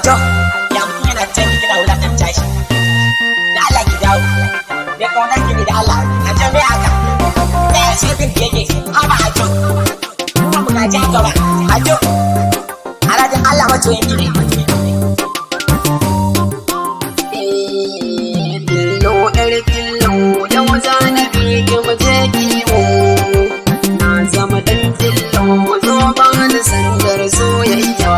to ya mutum yana can kina wulakanta shi da Allah ki dawo me kaunar ki da Allah a can me aka me ya shirkin ki yake haba a to kuma muna ji haka ba a to alajin Allah masoyin ki ne Fillo ɗar fillo yau za na bi ki mu je kiwo na zama ɗan fillo zo ba ni sandar soyayya.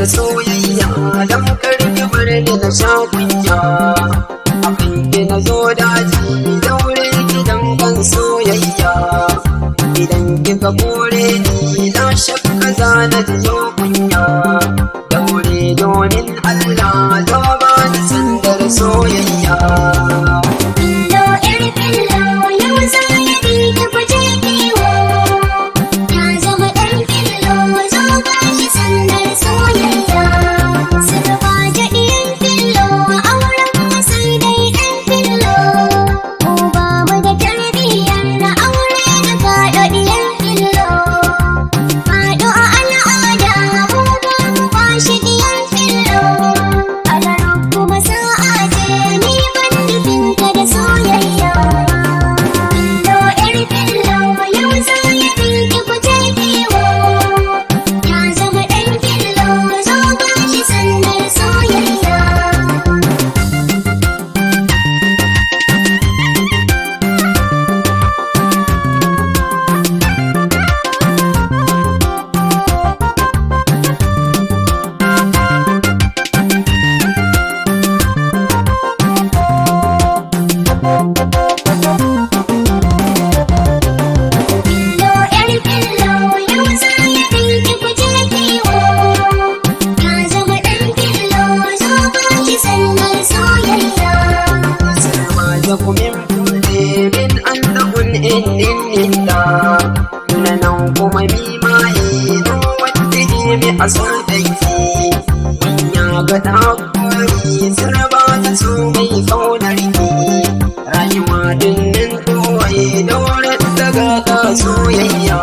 Da soyayya don karki bar ni na sha kunya abin ki na zo daji daure gidan kan soyayya idan kika kore ni na shakka za na ji kunya daure domin Allah zo ba ni sandar soyayya. Nan kuma mi maye don wanda ke mi a son danki manya ga ɗakuri sarba ta so mai kaunar ki rayuwa dinnan kawai daular daga ka soyayya.